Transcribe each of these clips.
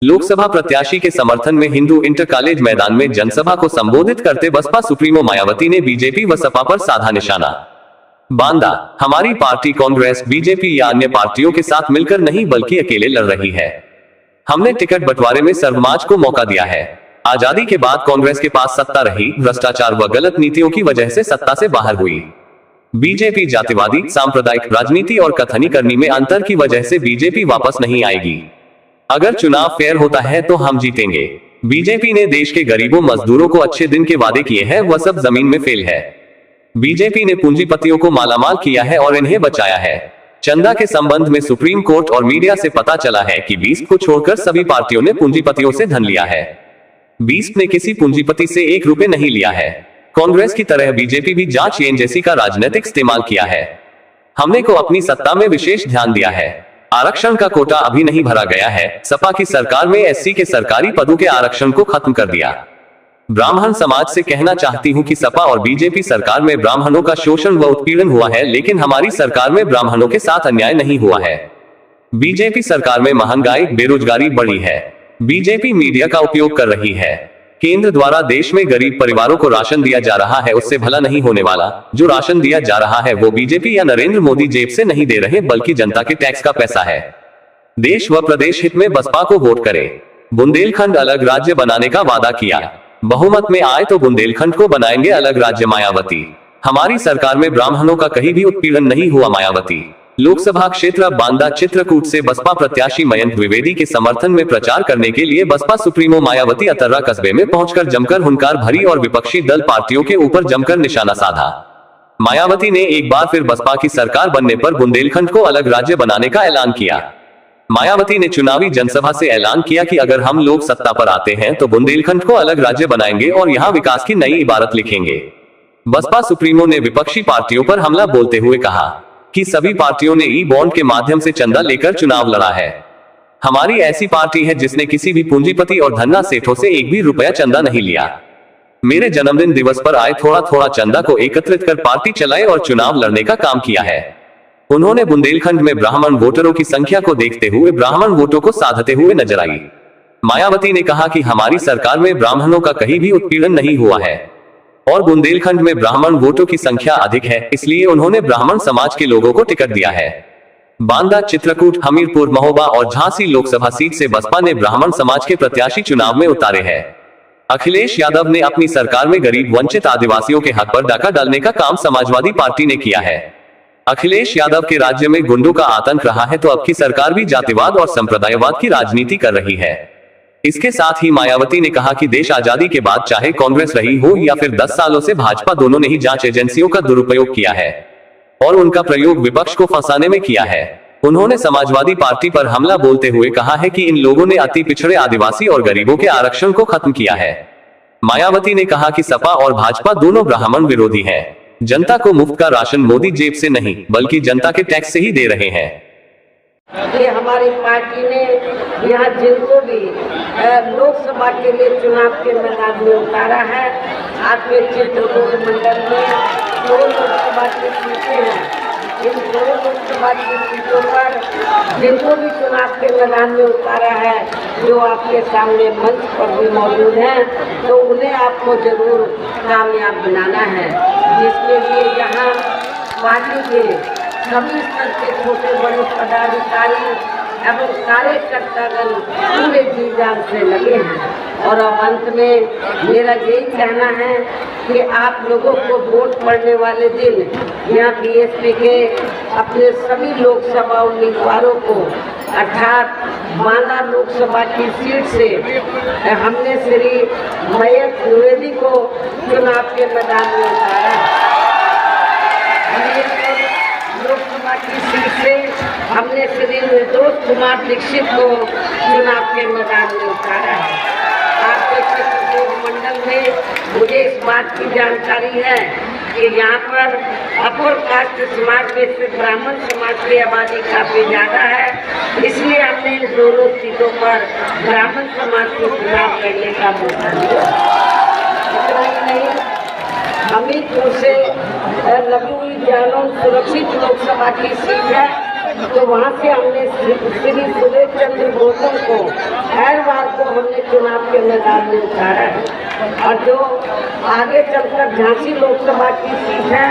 लोकसभा प्रत्याशी के समर्थन में हिंदू इंटर कॉलेज मैदान में जनसभा को संबोधित करते बसपा सुप्रीमो मायावती ने बीजेपी व सपा पर साधा निशाना। बांदा, हमारी पार्टी कांग्रेस, बीजेपी या अन्य पार्टियों के साथ मिलकर नहीं बल्कि अकेले लड़ रही है। हमने टिकट बंटवारे में सर्वमाज को मौका दिया है। आजादी के बाद कांग्रेस के पास सत्ता रही, भ्रष्टाचार व गलत नीतियों की वजह से सत्ता से बाहर हुई। बीजेपी जातिवादी, सांप्रदायिक राजनीति और कथनीकरनी में अंतर की वजह से बीजेपी वापस नहीं आएगी। अगर चुनाव फेयर होता है तो हम जीतेंगे। बीजेपी ने देश के गरीबों मजदूरों को अच्छे दिन के वादे किए हैं, वह सब जमीन में फेल है। बीजेपी ने पूंजीपतियों को मालामाल किया है और इन्हें बचाया है। चंदा के संबंध में सुप्रीम कोर्ट और मीडिया से पता चला है कि 20 को छोड़कर सभी पार्टियों ने पूंजीपतियों से धन लिया है। 20 ने किसी पूंजीपति से 1 रुपए नहीं लिया है। कांग्रेस की तरह बीजेपी भी जांच एजेंसी का राजनीतिक इस्तेमाल किया है। हमने को अपनी सत्ता में विशेष ध्यान दिया है। आरक्षण का कोटा अभी नहीं भरा गया है। सपा की सरकार में एससी के सरकारी पदों के आरक्षण को खत्म कर दिया। ब्राह्मण समाज से कहना चाहती हूं कि सपा और बीजेपी सरकार में ब्राह्मणों का शोषण व उत्पीड़न हुआ है, लेकिन हमारी सरकार में ब्राह्मणों के साथ अन्याय नहीं हुआ है। बीजेपी सरकार में महंगाई, बेरोजगारी बढ़ी है। बीजेपी मीडिया का उपयोग कर रही है। केंद्र द्वारा देश में गरीब परिवारों को राशन दिया जा रहा है, उससे भला नहीं होने वाला। जो राशन दिया जा रहा है वो बीजेपी या नरेंद्र मोदी जेब से नहीं दे रहे, बल्कि जनता के टैक्स का पैसा है। देश व प्रदेश हित में बसपा को वोट करें। बुंदेलखंड अलग राज्य बनाने का वादा किया। बहुमत में आए तो बुंदेलखंड को बनाएंगे अलग राज्य। मायावती, हमारी सरकार में ब्राह्मणों का कहीं भी उत्पीड़न नहीं हुआ। मायावती, लोकसभा क्षेत्र बांदा चित्रकूट से बसपा प्रत्याशी मयंक द्विवेदी के समर्थन में प्रचार करने के लिए बसपा सुप्रीमो मायावती अतर्रा कस्बे में पहुंचकर जमकर हुंकार भरी और विपक्षी दल पार्टियों के ऊपर जमकर निशाना साधा। मायावती ने एक बार फिर बसपा की सरकार बनने पर बुंदेलखंड को अलग राज्य बनाने का ऐलान किया। मायावती ने चुनावी जनसभा से ऐलान किया कि अगर हम लोग सत्ता पर आते हैं तो बुंदेलखंड को अलग राज्य बनाएंगे और यहाँ विकास की नई इबारत लिखेंगे। बसपा सुप्रीमो ने विपक्षी पार्टियों पर हमला बोलते हुए कहा कि सभी पार्टियों ने ई बॉन्ड के माध्यम से चंदा लेकर चुनाव लड़ा है। हमारी ऐसी पार्टी है जिसने किसी भी पूंजीपति और धन्ना सेठों से 1 भी रुपया चंदा नहीं लिया। मेरे जन्मदिन दिवस पर आए थोड़ा थोड़ा चंदा को एकत्रित कर पार्टी चलाए और चुनाव लड़ने का काम किया है। उन्होंने बुंदेलखंड में ब्राह्मण वोटरों की संख्या को देखते हुए ब्राह्मण वोटों को साधते हुए नजर आई। मायावती ने कहा कि हमारी सरकार में ब्राह्मणों का कहीं भी उत्पीड़न नहीं हुआ है और बुंदेलखंड में ब्राह्मण वोटों की संख्या अधिक है, इसलिए उन्होंने ब्राह्मण समाज के लोगों को टिकट दिया है। बांदा, चित्रकूट, हमीरपुर, महोबा और झांसी लोकसभा सीट से बसपा ने ब्राह्मण समाज के प्रत्याशी चुनाव में उतारे हैं। अखिलेश यादव ने अपनी सरकार में गरीब वंचित आदिवासियों के हक पर डाका डालने का काम समाजवादी पार्टी ने किया है। अखिलेश यादव के राज्य में गुंडों का आतंक रहा है, तो अब की सरकार भी जातिवाद और संप्रदायवाद की राजनीति कर रही है। इसके साथ ही मायावती ने कहा कि देश आजादी के बाद चाहे कांग्रेस रही हो या फिर 10 सालों से भाजपा, दोनों ने ही जांच एजेंसियों का दुरुपयोग किया है और उनका प्रयोग विपक्ष को फंसाने में किया है। उन्होंने समाजवादी पार्टी पर हमला बोलते हुए कहा है कि इन लोगों ने अति पिछड़े आदिवासी और गरीबों के आरक्षण को खत्म किया है। मायावती ने कहा कि सपा और भाजपा दोनों ब्राह्मण विरोधी हैं। जनता को मुफ्त का राशन मोदी जेब से नहीं बल्कि जनता के टैक्स से ही दे रहे हैं। ये हमारी पार्टी ने यहाँ जिनको भी लोकसभा के लिए चुनाव के मैदान में उतारा है, आपके चित्रकूट मंडल में 2 लोकसभा की सीटें हैं। इन 2 लोकसभा की सीटों पर जिनको भी चुनाव के मैदान में उतारा है, जो आपके सामने मंच पर भी मौजूद हैं, तो उन्हें आपको जरूर कामयाब बनाना है। जिसके लिए यहाँ पार्टी के सभी स्तर के छोटे बड़े पदाधिकारी एवं कार्यकर्तागण पूरे जी जान से लगे हैं। और अब अंत में मेरा यही कहना है कि आप लोगों को वोट पड़ने वाले दिन यहाँ बीएसपी के अपने सभी लोकसभा उम्मीदवारों को अर्थात बांदा लोकसभा की सीट से हमने श्री मयंक द्विवेदी को चुनाव के मैदान में उतारा है। लोकसभा की सीट से हमने श्री निर्दोष कुमार दीक्षित को चुनाव के मैदान में उतारा है। आपके चित्रकूट मंडल में मुझे इस बात की जानकारी है कि यहाँ पर अपर कास्ट समाज में से ब्राह्मण समाज की आबादी काफी ज्यादा है, इसलिए हमने इन दोनों सीटों पर ब्राह्मण समाज को चुनाव लड़ने का मौका दिया। इतना ही नहीं, हमीरपुर से लगी हुई जालौन सुरक्षित लोकसभा की सीट है, तो वहाँ से हमने श्री सुरेश चंद्र गौतम को हर बार को हमने चुनाव के मैदान में उतारा है। और जो आगे चलकर झांसी लोकसभा की सीट है,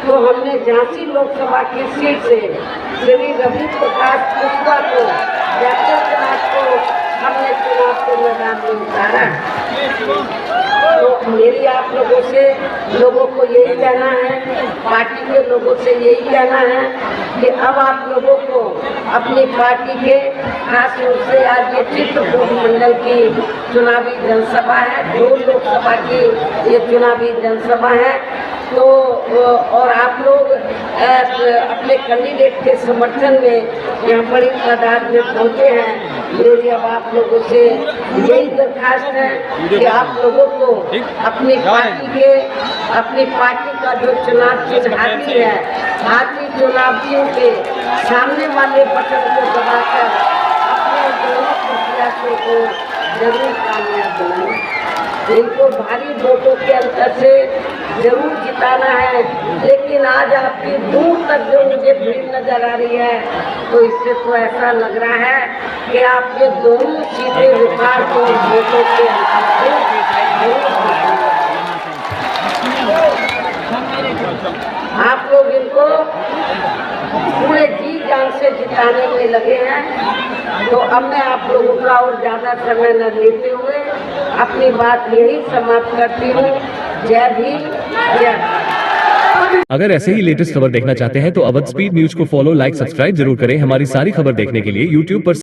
तो हमने झांसी लोकसभा की सीट से श्री रवि प्रकाश पुष्पा को, जयप्रकाश को हमने चुनाव के मैदान में उतारा है। तो मेरी आप लोगों को यही कहना है, पार्टी के लोगों से यही कहना है कि अब आप लोगों को अपनी पार्टी के, खास रूप से आज ये चित्रकूट मंडल की चुनावी जनसभा है, 2 लोकसभा की ये चुनावी जनसभा है। तो और आप लोग अपने कैंडिडेट के समर्थन में यहाँ बड़ी तादाद में पहुँचे हैं। मेरी अब आप लोगों से यही दरखास्त है कि आप लोगों को अपनी पार्टी का जो चुनाव चिन्ह हाथी है, हाथी चुनाव चिन्ह के सामने वाले बटन को दबाकर अपने दोनों प्रत्याशियों को जरूर कामयाब बनाएं। इनको भारी वोटों के अंतर से जरूर जिताना है। लेकिन आज आपकी दूर तक जो मुझे भीड़ नजर आ रही है, तो इससे तो ऐसा लग रहा है कि आप ये दोनों सीटें रिकॉर्ड को वोटों के अंतर से आप लोग इनको पूरे जी जान से जिताने में लगे हैं। तो अब मैं आप लोगों का और ज़्यादा समय न लेते हुए अपनी बात यही समाप्त करती हूँ। जय भीम, जय भारत। अगर ऐसे ही लेटेस्ट खबर देखना चाहते हैं तो अवध स्पीड न्यूज को फॉलो, लाइक, सब्सक्राइब जरूर करें। हमारी सारी खबर देखने के लिए यूट्यूब पर